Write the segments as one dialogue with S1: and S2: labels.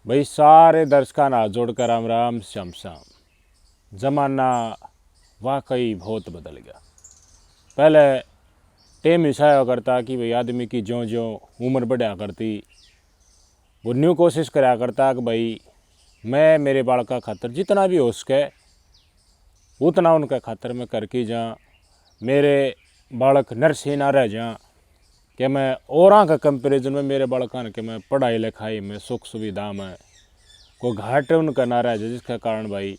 S1: भाई सारे दर्शकों ना जोड़कर राम राम श्याम श्याम। ज़माना वाकई बहुत बदल गया। पहले टेम हिसाया करता कि भाई आदमी की ज्यों ज्यों उम्र बढ़िया करती वो न्यू कोशिश कराया करता कि भाई मैं मेरे बालका खातर जितना भी हो सके उतना उनका खातर मैं करके जा, मेरे बालक नरसी ना रह जा कि मैं औरों का कंपेरिजन में मेरे बालकान के मैं पढ़ाई लिखाई में सुख सुविधा में कोई घाटे उनका ना रह जाए, जिसके कारण भाई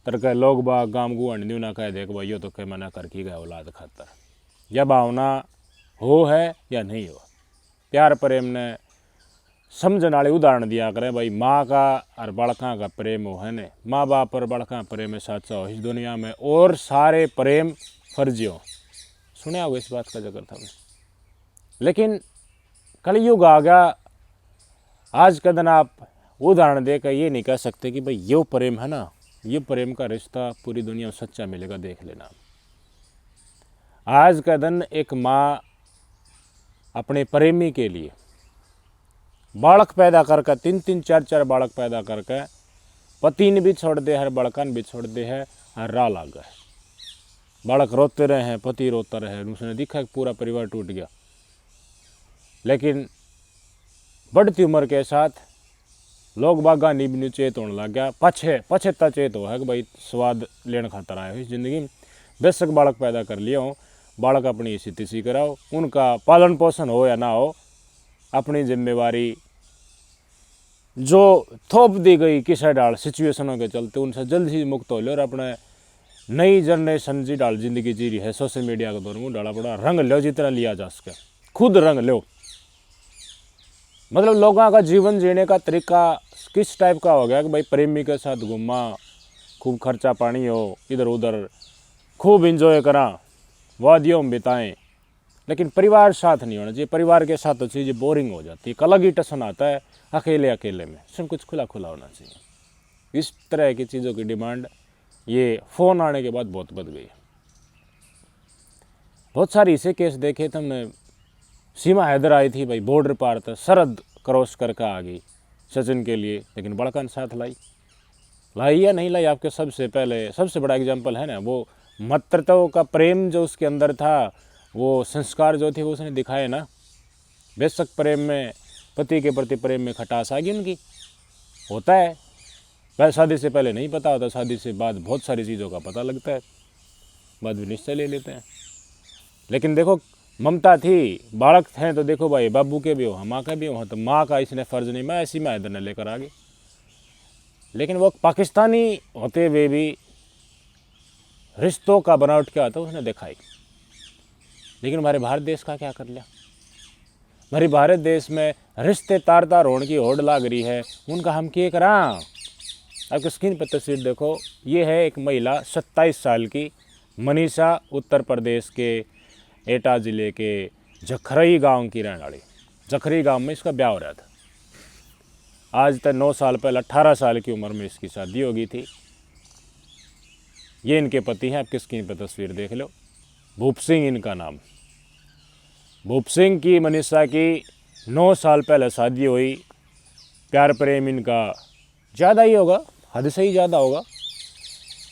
S1: तरह लोग बाग गांव गुआंढ न्यू ना कह देख भाई यो तो कह मना करके गए औलाद खातर। यह भावना हो है या नहीं हो। प्यार प्रेम ने समझने वाले उदाहरण दिया करें भाई माँ का और बालका का प्रेम हो है ने, माँ बाप और बालका प्रेम में साचा हो इस दुनिया में और सारे प्रेम फर्जी हो। सुने हो इस बात का जिक्र था। लेकिन कलयुग आ गया। आज का दिन आप उदाहरण देकर ये नहीं कह सकते कि भाई ये प्रेम है ना, ये प्रेम का रिश्ता पूरी दुनिया में सच्चा मिलेगा, देख लेना। आज का दिन एक माँ अपने प्रेमी के लिए बालक पैदा करके 3-3 4-4 बालक पैदा करके पति ने भी छोड़ दे, हर बालका ने भी छोड़ दे है, हर राह लाग गए। बालक रोते रहे हैं, पति रोता रहे, उसने देखा कि पूरा परिवार टूट गया। लेकिन बढ़ती उम्र के साथ लोग बागा नीब चेत होने लग गया, पछेता चेत हो है कि भाई स्वाद लेने खातर आए हो इस जिंदगी में। बेशक बालक पैदा कर लिया हो, बालक अपनी इसी तिसी कराओ, उनका पालन पोषण हो या ना हो, अपनी जिम्मेवारी जो थोप दी गई किसा डाल सिचुएशनों के चलते उनसे जल्द ही मुक्त हो लो और अपने नई जनरेशन जी डाल जिंदगी जी रही है सोशल मीडिया के दौर में डाला बड़ा रंग लो जितना लिया जा सके, खुद रंग लो। मतलब लोगों का जीवन जीने का तरीका किस टाइप का हो गया कि भाई प्रेमी के साथ घूमा, खूब खर्चा पानी हो, इधर उधर खूब इंजॉय करा, वादियों में बिताएं, लेकिन परिवार साथ नहीं होना चाहिए। परिवार के साथ तो चीज़ें बोरिंग हो जाती है, एक अलग ही टसन आता है अकेले अकेले में, सब कुछ खुला खुला होना चाहिए। इस तरह की चीज़ों की डिमांड ये फ़ोन आने के बाद बहुत बढ़ गई है। बहुत सारी ऐसे केस देखे थे हमने। सीमा हैदर आई थी भाई बॉर्डर पार था, सरहद क्रॉस करके आ गई सचिन के लिए, लेकिन बड़का साथ लाई या नहीं लाई आपके सबसे पहले सबसे बड़ा एग्जाम्पल है ना वो मातृत्व का प्रेम जो उसके अंदर था, वो संस्कार जो थे वो उसने दिखाए ना। बेशक प्रेम में पति के प्रति प्रेम में खटास आ गई उनकी, होता है। वह शादी से पहले नहीं पता होता, शादी से बाद बहुत सारी चीज़ों का पता लगता है, बाद में निश्चय ले लेते हैं। लेकिन देखो ममता थी, बालक थे तो देखो भाई बाबू के भी हो, माँ के भी हो, तो माँ का इसने फ़र्ज़ नहीं, मैं ऐसी माँ इधर ने लेकर आ गई। लेकिन वो पाकिस्तानी होते हुए भी रिश्तों का बनावट क्या होता है उसने दिखाई। लेकिन हमारे भारत देश का क्या कर लिया। हमारे भारत देश में रिश्ते तार तार होने की होड़ लाग रही है, उनका हम क्या करा। आपके स्क्रीन पर तस्वीर देखो, ये है एक महिला 27 साल की मनीषा, उत्तर प्रदेश के एटा ज़िले के जखरई गांव की रहने वाली। जखरई गांव में इसका ब्याह हो रहा था। आज तक 9 साल पहले 18 साल की उम्र में इसकी शादी हो गई थी। ये इनके पति हैं, आपके स्क्रीन पर तस्वीर देख लो, भूप सिंह इनका नाम। भूप सिंह की मनीषा की 9 साल पहले शादी हुई। प्यार प्रेम इनका ज़्यादा ही होगा, हद से ही ज़्यादा होगा।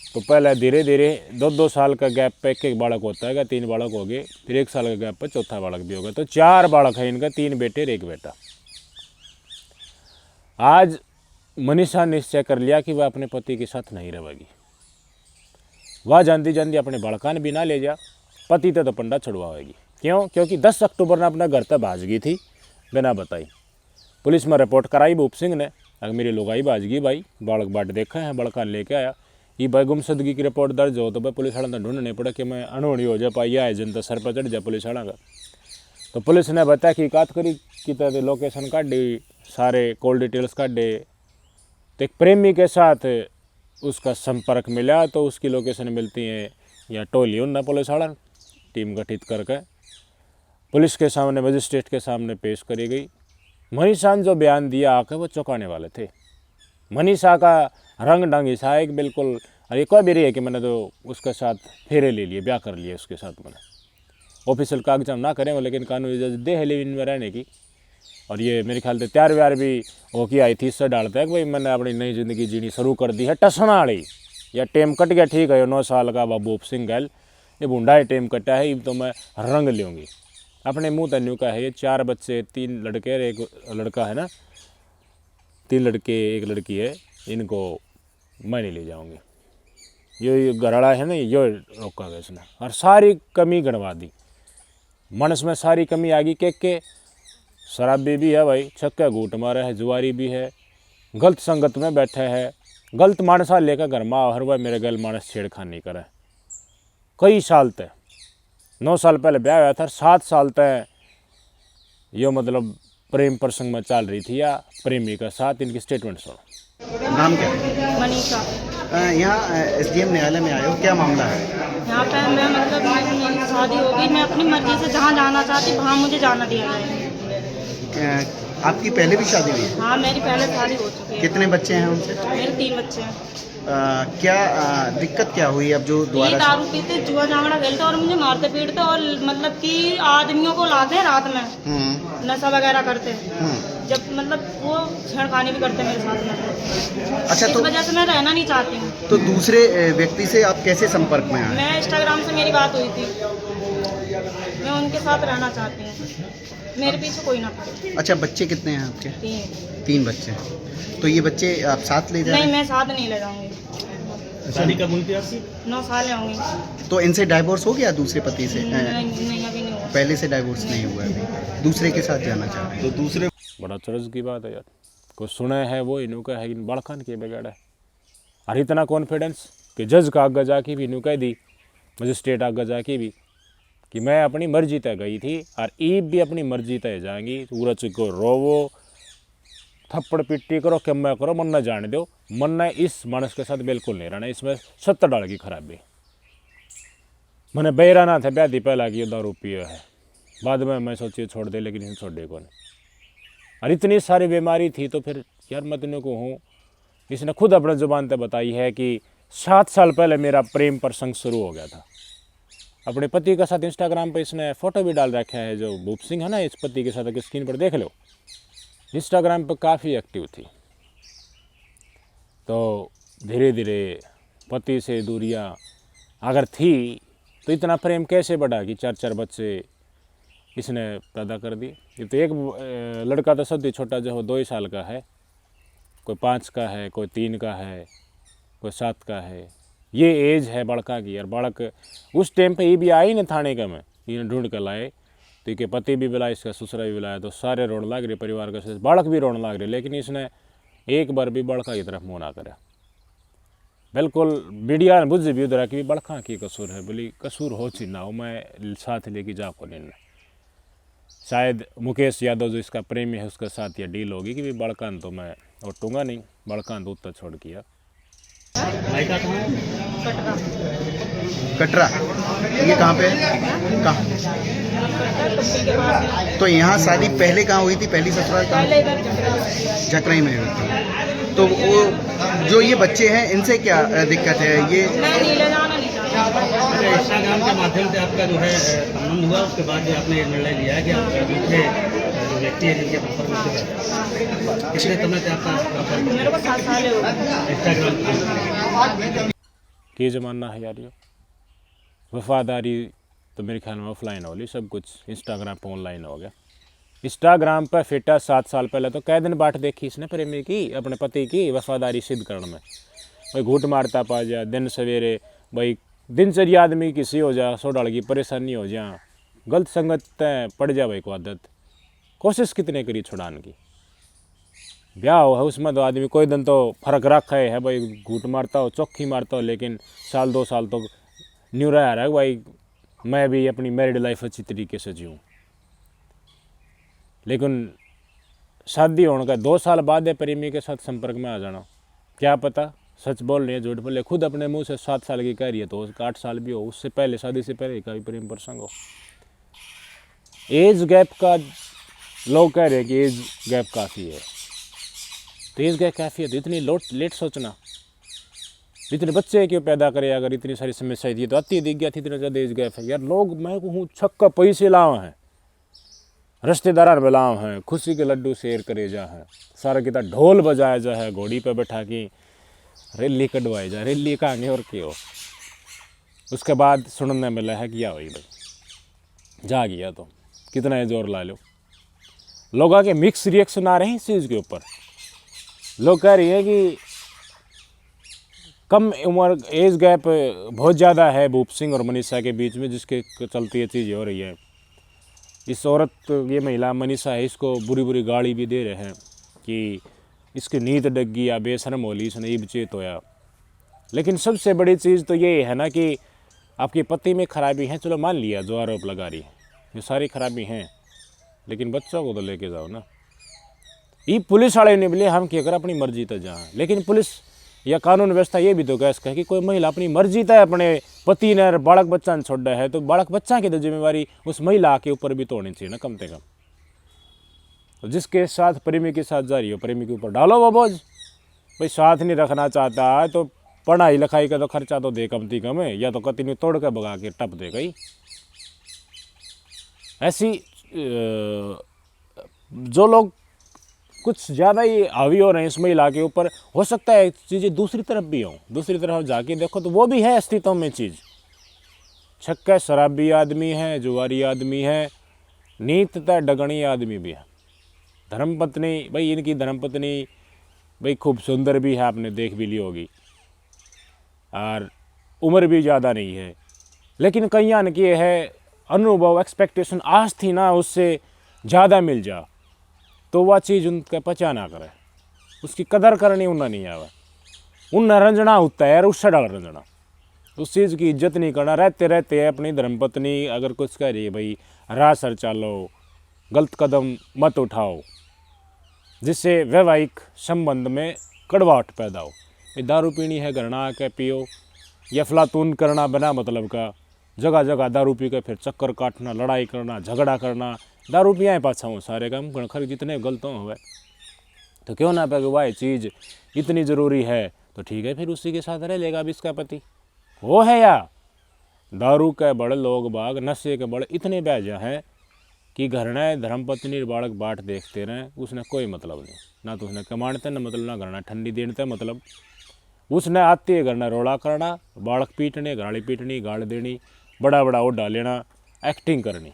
S1: तो पहले धीरे धीरे 2-2 साल का गैप पे एक बालक होता है, 3 बालक हो गए, फिर 1 साल का गैप पे चौथा बालक भी होगा, तो 4 बालक है इनका, 3 बेटे और 1 बेटा। आज मनीषा ने निश्चय कर लिया कि वह अपने पति के साथ नहीं रहेगी। वह जानती जानती अपने बालकान भी ना ले जा, पति तो पंडा छुड़वाएगी। क्यों? क्योंकि 10 अक्टूबर ने अपना घर तक भाज गई थी बिना बताई। पुलिस में रिपोर्ट कराई भूप सिंह ने, अगर मेरी लोगाई भाज गई भाई, बालक बाट देखा है, बालकान लेके आया, ये भाई गुमशुदगी की रिपोर्ट दर्ज हो तो भाई पुलिस वाला ढूंढने पड़ा कि मैं अनहोनी हो जाए पाई है जनता सर पर चढ़ जाए पुलिस वाला का। तो पुलिस ने बताया कि काट करी कि लोकेशन काटी, सारे कॉल डिटेल्स काटे, तो एक प्रेमी के साथ उसका संपर्क मिला, तो उसकी लोकेशन मिलती है या टोली उन पुलिस वाला टीम गठित करके पुलिस के सामने मजिस्ट्रेट के सामने पेश करी गई। मनीषा ने जो बयान दिया आके वो चौंकाने वाले थे। मनीषा का रंग ढंग ऐसा है कि बिल्कुल अरे कोई भी रही है कि मैंने तो उसके साथ फेरे ले लिए, ब्याह कर लिए उसके साथ। मैंने ऑफिशियल कागज हम ना करें लेकिन कानूनी इजाज़त दे है लिव इन में रहने की, और ये मेरे ख्याल से तैयार व्यार भी होके आई थी, इससे डालता है कि भाई मैंने अपनी नई ज़िंदगी जीनी शुरू कर दी है। टसना वाली या टेम कट गया, ठीक है, 9 साल का बाबू सिंह गैल, ये बूढ़ा है टेम कटा है, तो मैं रंग लूँगी अपने मुँह तन्यू का है। ये 4 बच्चे, 3 लड़के और 1 लड़का है ना, 3 लड़के 1 लड़की है, इनको मैं नहीं ले जाऊँगी। ये घरड़ा है ना, यो रोका गया इसने, और सारी कमी गणवा दी मनस में, सारी कमी आ गई। के शराबी भी है भाई, छक्का घूट मारा है, जुआरी भी है, गलत संगत में बैठे है, गलत मानसा लेकर घर में हर वह मेरे गल मानस छेड़खानी करे। कई साल तक 9 साल पहले ब्याह हुआ था, 7 साल तक यो मतलब प्रेम प्रसंग में चल रही थी या प्रेमी का साथ। इनकी स्टेटमेंट सुनो।
S2: नाम क्या है?
S3: मनीषा।
S2: यहाँ एसडीएम न्यायालय में आए हो, क्या मामला है?
S3: यहाँ पे मैं मतलब मेरी शादी हो गई, मैं अपनी मर्जी से जहाँ जाना चाहती वहाँ मुझे जाना दिया जाए।
S2: आपकी पहले भी शादी हुई है?
S3: हाँ, मेरी पहले शादी हो चुकी है।
S2: कितने बच्चे हैं उनसे?
S3: मेरे 3 बच्चे हैं।
S2: क्या दिक्कत क्या हुई अब जो
S3: ये
S2: दोबारा?
S3: दारू पीते, जुआ झांगड़ा खेलते और मुझे मारते पीटते, और मतलब कि आदमियों को लाते हैं रात में, नशा वगैरह करते हैं, जब मतलब वो छेड़खानी भी करते हैं मेरे साथ में।
S2: अच्छा,
S3: इस
S2: तो
S3: वजह से मैं रहना नहीं चाहती हूँ।
S2: तो दूसरे व्यक्ति से आप कैसे संपर्क में आए?
S3: मैं इंस्टाग्राम से मेरी बात हुई थी, मैं उनके साथ रहना चाहती हूँ, मेरे पीछे कोई ना पड़े।
S2: अच्छा, बच्चे कितने हैं आपके?
S3: 3।
S2: 3 बच्चे हैं। तो ये बच्चे आप साथ ले जा रहे
S3: नहीं,
S2: हैं?
S3: मैं साथ नहीं ले जाऊंगी।
S2: शादी कब हुई थी आपकी?
S3: 9 साल होंगी।
S2: तो इनसे डाइवोर्स हो गया दूसरे पति से?
S3: नहीं, अभी नहीं हुआ।
S2: पहले से डाइवोर्स नहीं हुआ है अभी, दूसरे के साथ जाना चाह रहे हैं। तो दूसरे
S1: बड़ा चरस की बात है यार, कुछ सुने है वो इनू का है, इन बड़खान के बिगाड़ा है। और इतना कॉन्फिडेंस कि जज का आगे जाके भी इनू कह दी, मजिस्ट्रेट आगे जाके भी, कि मैं अपनी मर्जी तय गई थी और ईब भी अपनी मर्जी तय जाएंगी। सूरज को रोवो, थप्पड़ पिट्टी करो, क्या करो, मन न जाने दो। मन ने इस मानस के साथ बिल्कुल नहीं रहना, इसमें 70 डाल की खराबी। मैंने बेराना था ब्याह पहला की दारू पियो है, बाद में मैं सोची छोड़ दे, लेकिन इसे छोड़े कौन। और इतनी सारी बीमारी थी, तो फिर यार मैं तुमने को हूँ, इसने खुद अपने ज़ुबान पर बताई है कि 7 साल पहले मेरा प्रेम प्रसंग शुरू हो गया था। अपने पति के साथ इंस्टाग्राम पे इसने फ़ोटो भी डाल रखा है, जो भूप सिंह है ना, इस पति के साथ अगर स्क्रीन पर देख लो, इंस्टाग्राम पर काफ़ी एक्टिव थी। तो धीरे धीरे पति से दूरियां अगर थी तो इतना प्रेम कैसे बढ़ा कि 4 बच्चे इसने पैदा कर दिए। ये तो एक लड़का तो सबसे छोटा जो 2 ही साल का है, कोई 5 का है, कोई 3 का है, कोई 7 का है। ये एज है बड़का की। यार बालक उस टाइम पे ये भी आई ना थाने का, में इन्हें ढूंढ कर लाए, तो इसके पति भी बुलाए, इसका ससुरा भी बुलाया, तो सारे रोने लग रहे, परिवार का सदस्य, बालक भी रोने लग रहे, लेकिन इसने एक बार भी बड़का की तरफ मुँह ना करा। बिल्कुल मीडिया ने बुझ भी उधर कि बड़का की कसूर है, बोली कसूर हो ची ना हो, मैं साथ लेके जा को नहीं। शायद मुकेश यादव जो इसका प्रेमी है उसके साथ ये डील होगी कि भी बड़कान तो मैं उठूँगा नहीं, बड़कान तो उत्तर छोड़ किया।
S2: कटरा, ये कहाँ पे है? कहाँ? तो यहाँ शादी पहले कहाँ हुई थी? पहली ससुराल कहाँ? झकराई में हुई थी। तो वो जो ये बच्चे हैं इनसे क्या दिक्कत है? ये
S4: इंस्टाग्राम के माध्यम से आपका जो है संबंध हुआ, उसके बाद जो आपने निर्णय लिया है कि आप दूसरे जो व्यक्ति है जिनके संपर्क में कितने समय से आपका
S3: मेरे को 7 साल हो गए
S4: इंस्टाग्राम
S1: के ज़माना है यार, ये वफादारी तो मेरे ख्याल में ऑफलाइन हो ली, सब कुछ इंस्टाग्राम पर ऑनलाइन हो गया। इंस्टाग्राम पर फिटा 7 साल पहले तो कै दिन बाट देखी इसने प्रेमी की, अपने पति की वफादारी सिद्ध करने में। भाई घूट मारता पा जा, दिन सवेरे भाई दिनचर्या आदमी किसी हो जा, 100 डाल की परेशानी हो जा, गलत संगत पड़ जा भाई को आदत, कोशिश कितने करी छुड़ाने की। ब्याह हो है उसमें तो आदमी कोई दिन तो फर्क रखा है भाई, घूट मारता हो, चौखी मारता हो, लेकिन 1-2 साल तो न्यू रहा है भाई मैं भी अपनी मैरिड लाइफ अच्छी तरीके से जीऊँ। लेकिन शादी होने का 2 साल बाद है प्रेमी के साथ संपर्क में आ जाना, क्या पता सच बोल रही है झूठ बोल रही है। खुद अपने मुंह से 7 साल की कह रही है, तो उसका 8 साल भी हो, उससे पहले शादी से पहले का भी प्रेम प्रसंग हो। एज गैप का लोग कह रहे हैं कि एज गैप काफ़ी है, तो एज गैप काफ़ी है तो इतनी लेट सोचना, इतने बच्चे क्यों पैदा करे? अगर इतनी सारी समस्याएं थी तो अति दिख गया थी, इतना ज़्यादा एज गैप है यार। लोग मैं कहूँ छक्का पैसे लावा हैं, रिश्तेदार बुलाव हैं, खुशी के लड्डू शेर करे जा हैं, सारा कितना ढोल बजाया जा है, घोड़ी पे बैठा के रैली कटवाई जा, रैली कहाँगे और क्यों। उसके बाद सुनने मिला है कि या वही भाई जा गया तो कितना जोर ला लो। लोगों के मिक्स रिएक्शन आ रहे हैं इस चीज़ के ऊपर। लोग कह रही है कि कम उम्र एज गैप बहुत ज़्यादा है भूप सिंह और मनीषा के बीच में, जिसके चलते ये चीज़ हो रही है। इस औरत, ये महिला मनीषा है, इसको बुरी बुरी गाली भी दे रहे हैं कि इसकी नींद डग गई या बेशरम होली, इसने ईब चेत होया। लेकिन सबसे बड़ी चीज़ तो ये है ना कि आपके पति में खराबी है, चलो मान लिया जो आरोप लगा रही है, ये सारी खराबी हैं, लेकिन बच्चों को तो लेके जाओ ना। ये पुलिस वाले ने बोले हम क्या कर अपनी मर्जी तक जाए, लेकिन पुलिस या कानून व्यवस्था ये भी तो कह सके कि कोई महिला अपनी मर्जी तय अपने पति ने बालक बच्चा ने छोड़ा है तो बालक बच्चा की तो जिम्मेवारी उस महिला के ऊपर भी तो होनी चाहिए ना कम से कम। तो जिसके साथ प्रेमी के साथ जा रही हो, प्रेमी के ऊपर डालो वो बोझ। भाई साथ नहीं रखना चाहता है तो पढ़ाई लिखाई का तो खर्चा तो दे कम से कम है, या तो कति ने तोड़ के भगा के टप दे गई। ऐसी जो लोग कुछ ज़्यादा ही हावी हो रहे हैं इस महिला के ऊपर, हो सकता है चीज़ें दूसरी तरफ भी हों। दूसरी तरफ जाके देखो तो वो भी है अस्तित्व में चीज़। छक्का शराबी आदमी है, जुआरी आदमी है, नीतता डगणी आदमी भी है। धर्मपत्नी, भाई इनकी धर्मपत्नी भाई खूब सुंदर भी है, आपने देख भी ली होगी, और उम्र भी ज़्यादा नहीं है। लेकिन कईयान की है अनुभव, एक्सपेक्टेशन आज थी ना उससे ज़्यादा मिल जा, तो वह चीज़ उनका पचा ना करे, उसकी कदर करनी उन्हें नहीं आवे। उन रंजना होता है यार, उससे डर रंजना, उस चीज़ की इज्जत नहीं करना। रहते रहते अपनी धर्मपत्नी अगर कुछ कह रही है, भाई राह सर चालो, गलत कदम मत उठाओ, जिससे वैवाहिक संबंध में कड़वाहट पैदा हो। दारू पीनी है घर ना आके पियो, या फलातून करना बिना मतलब का, जगह जगह दारू पी के फिर चक्कर काटना, लड़ाई करना, झगड़ा करना, दारू पियाँ पाछा हो सारे काम गणखर जितने गलतों हुए। तो क्यों ना पे वह चीज़ इतनी ज़रूरी है तो ठीक है, फिर उसी के साथ रह लेगा। अब इसका पति वो है या दारू के बड़े लोग बाग, नशे के बड़े इतने बैजा हैं कि घर ने धर्मपत्नी बालक बाट देखते रहें, उसने कोई मतलब नहीं, ना तो उसने कमाते न मतलब, ना घरना ठंडी देने मतलब। उसने आती है घरना रोड़ा करना, बालक पीटने, गाली पीटनी, गाल देनी, बड़ा बड़ा ओडा लेना, एक्टिंग करनी।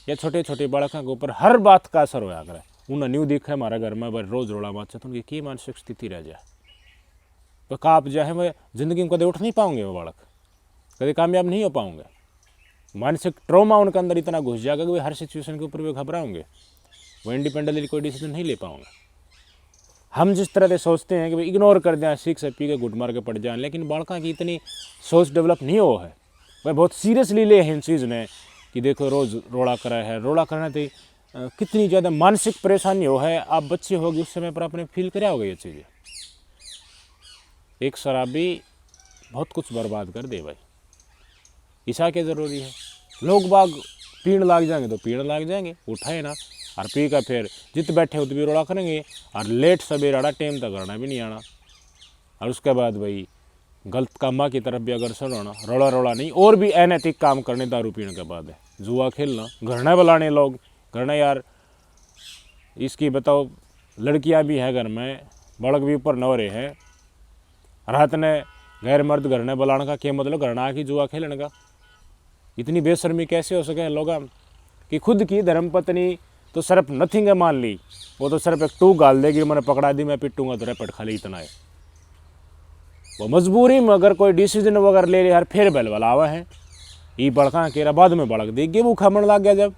S1: या छोटे छोटे बालकों के ऊपर हर बात का असर होया करे। उन्हें न्यू दिखे हमारे घर में रोज़ रोड़ा माचा, तो उनकी की मानसिक स्थिति रह जाए, तो काप जाए, वह जिंदगी में कदे उठ नहीं पाओगे, वो बालक कभी कामयाब नहीं हो पाओगे। मानसिक ट्रॉमा उनके अंदर इतना घुस जाएगा कि वे हर सिचुएशन के ऊपर वे घबराओगे, वो इंडिपेंडेंटली कोई डिसीजन नहीं ले पाओगे। हम जिस तरह से सोचते हैं कि भाई इग्नोर कर दें, सीख से पी के गुट मार के पड़ जाएं, लेकिन बालका की इतनी सोच डेवलप नहीं हो है। वह बहुत सीरियसली ले हैं इन चीज़ ने कि देखो रोज़ रोड़ा करा है, रोड़ा करने से कितनी ज़्यादा मानसिक परेशानी हो है। आप बच्चे होगी उस समय पर आपने फील कराया होगा ये चीज़ें। एक शराबी बहुत कुछ बर्बाद कर दे भाई, ईसा के ज़रूरी है। लोग बाग पीण लाग जाएंगे तो पीण लाग जाएंगे, उठाए ना, और पी का फिर जित बैठे उत भी रोड़ा करेंगे, और लेट सवेरा आना टाइम तक करना भी नहीं आना। और उसके बाद भाई गलत कामा की तरफ भी अग्रसर होना, रोड़ा रोड़ा नहीं, और भी अनैतिक काम करने दारू पीने के बाद है, जुआ खेलना, घरना बुलाने लोग, घरना यार इसकी बताओ, लड़कियां भी हैं घर में, बालक भी ऊपर न रहे हैं, रात ने गैर मर्द घरने बुलाने का क्या मतलब, घरना आके जुआ खेलने का। इतनी बेशर्मी कैसे हो सके लोग कि खुद की धर्मपत्नी तो सिर्फ नथिंग है मान ली, वो तो सिर्फ एक टू गाल देगी, मैंने पकड़ा दी, मैं पिटूंगा तो रैपट खाली इतना है। वो मजबूरी में अगर कोई डिसीजन वगैरह ले ले यार, फिर बैल वाला आवा है, ये बड़का केरा बाद में बड़क देगी, वो खमण लग गया। जब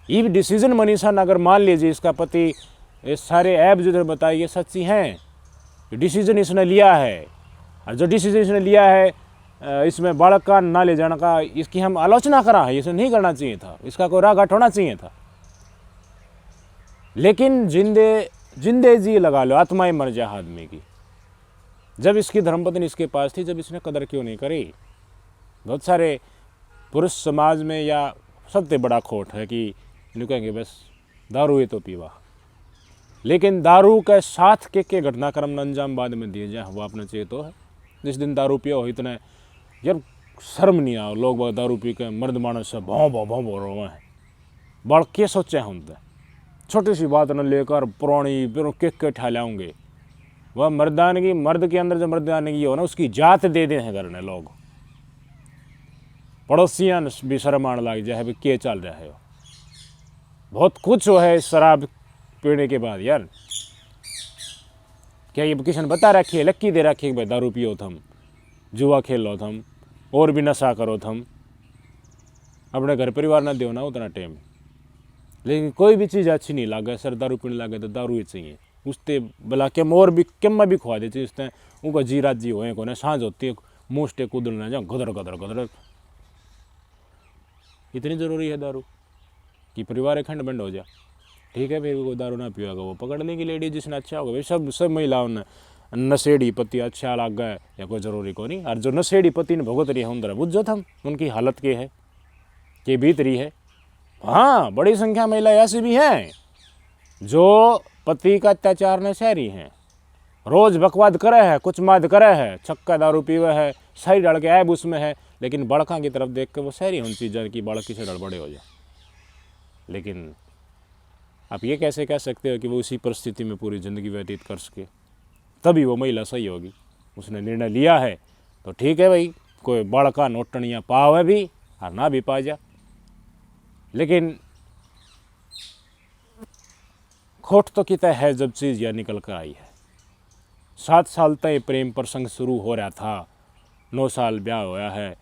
S1: ये डिसीजन मनीषा ने अगर मान लीजिए इसका पति, ये सारे ऐप जो बताए ये सच्ची हैं, डिसीजन इसने लिया है, और जो डिसीजन इसने लिया है इसमें बालक का ना ले जाने का, इसकी हम आलोचना करा है, इसे नहीं करना चाहिए था, इसका कोई राग हटना चाहिए था। लेकिन जिंदे जी लगा लो, आत्माएं मर जाए आदमी की। जब इसकी धर्मपत्नी इसके पास थी, जब इसने कदर क्यों नहीं करी। बहुत सारे पुरुष समाज में या सबसे बड़ा खोट है कि इन्हें कहेंगे बस दारू है तो पीवा, लेकिन दारू के साथ के घटनाक्रम अंजाम बाद में दिए जाए वो आपने चाहिए तो है। जिस दिन दारू पिया हो इतना यार शर्म नहीं आओ, लोग दारू पी के मर्द मानस से भाव भाव भाव बोल रहे हैं, बढ़ के सोचे होंगे, छोटी सी बात न लेकर पुरानी फिर के ठा लाऊंगे। वह मर्दानगी, मर्द के अंदर जो मर्दानगी हो ना उसकी जात दे दे हैं करने लोग। पड़ोसियां भी शर्म आने लग जाए भाई क्या चल रहा है हो। बहुत कुछ हो है शराब पीने के बाद यार। क्या ये किसी ने बता रखी है, लक्की दे रखी है भाई दारू पियो थम, जुआ खेल लो थम, और भी नशा करो थम, अपने घर परिवार ना दो ना उतना टाइम। लेकिन कोई भी चीज़ अच्छी नहीं लगे, सर दारू पीने लगे तो दारू ही चाहिए। उसते भला केम और भी केम भी खुआ देती उसते उनका जी राजी हो को ना सांझ होती है मुँह कूदना जाओ गदर गदर गदर। इतनी ज़रूरी है दारू कि परिवार अखंड बंद हो जाए। ठीक है, फिर वो दारू ना पिएगा वो पकड़ लेंगी लेडी जिसने अच्छा होगा। भाई सब महिलाओं ने नशेड़ी पति अच्छा लग गए या कोई ज़रूरी को नहीं। और जो नशेड़ी पति ने भुगत रही है उन बुझो थम उनकी हालत के है कि बीत रही है। हाँ, बड़ी संख्या महिला ऐसी भी हैं जो पति का अत्याचार ने सहरी हैं, रोज़ बकवाद करे है, कुछ माद करे है, छक्का दारू पीवे है, सही डल के ऐब उसमें है, लेकिन बड़का की तरफ देख के वो सहरी उन चीज़ों की बड़की से डड़बड़े हो जाए। लेकिन आप ये कैसे कह सकते हो कि वो उसी परिस्थिति में पूरी ज़िंदगी व्यतीत कर सके? तभी वो महिला सही होगी। उसने निर्णय लिया है तो ठीक है भाई, कोई बड़का नोटनियाँ पावे भी और ना भी पा जा, लेकिन खोट तो कितना है जब चीज़ यह निकल कर आई है। 7 साल तक प्रेम प्रसंग शुरू हो रहा था, 9 साल ब्याह होया है,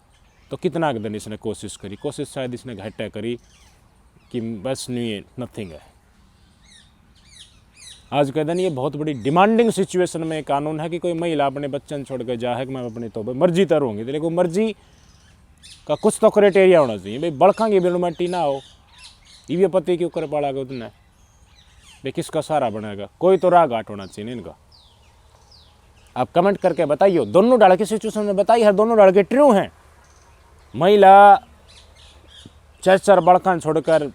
S1: तो कितना दिन इसने कोशिश करी। कोशिश शायद इसने घटे करी कि बस नहीं नथिंग है। आज के दिन ये बहुत बड़ी डिमांडिंग सिचुएशन में कानून है कि कोई महिला अपने बच्चन छोड़ कर जाए कि मैं अपनी तो मर्जी तरूँगी, तो लेकिन मर्जी का कुछ तो क्राइटेरिया होना चाहिए। भाई बड़का की बिलमटी ना हो, ये पति क्यों कर पड़ेगा उतना, भाई किसका सहारा बनेगा? कोई तो राह घाट होना चाहिए इनका। आप कमेंट करके बताइए, दोनों डाल की सिचुएशन में बताइए, हर दोनों डाल के ट्रू हैं। महिला चर बड़कान छोड़कर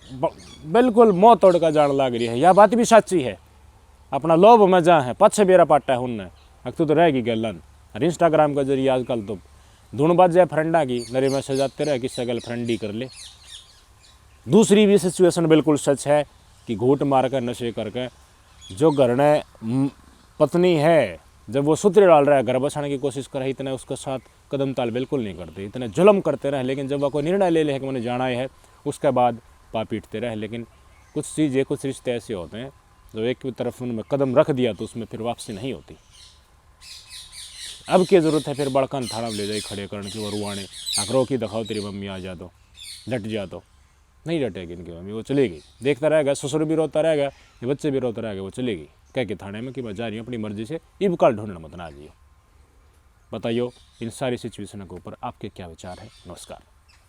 S1: बिल्कुल मुँह तोड़ कर जान लग रही है, यह बात भी सच्ची है। अपना लोभ मजा है, पछे बेरा पाटा है उनने, अक्तू तो रहेगी गलन। और इंस्टाग्राम का जरिए आजकल तो धुन बाज जाए फ्रेंडा की, नरे मैसेज आते रहे किससे गल फ्रेंड ही कर ले। दूसरी भी सिचुएशन बिल्कुल सच है कि घूट मार कर नशे करके जो घर में पत्नी है, जब वो सूत्र डाल रहा है, घर बसाने की कोशिश कर रही, इतने उसके साथ कदम ताल बिल्कुल नहीं करते, इतने जुल्म करते रहे। लेकिन जब वह कोई निर्णय ले ले कि मैंने जाना है, उसके बाद पा पीटते रहे। लेकिन कुछ चीज़ें, कुछ रिश्ते ऐसे होते हैं जो एक तरफ उनमें कदम रख दिया तो उसमें फिर वापसी नहीं होती। अब की ज़रूरत है फिर बड़कन थाना ले जाए खड़े करने की, और रुआने आखरो की दिखाओ तेरी मम्मी आ जा, तो डट जा, तो नहीं डटेगी इनकी मम्मी, वो चलेगी। देखता रहेगा, ससुर भी रोता रहेगा, ये बच्चे भी रोता रहेगा, वो चलेगी कह के थाने में कि मैं जा रही हूँ अपनी मर्जी से, इब कल ढूंढना मत ना जियो। बताइए इन सारी सिचुएशनों के ऊपर आपके क्या विचार है? नमस्कार।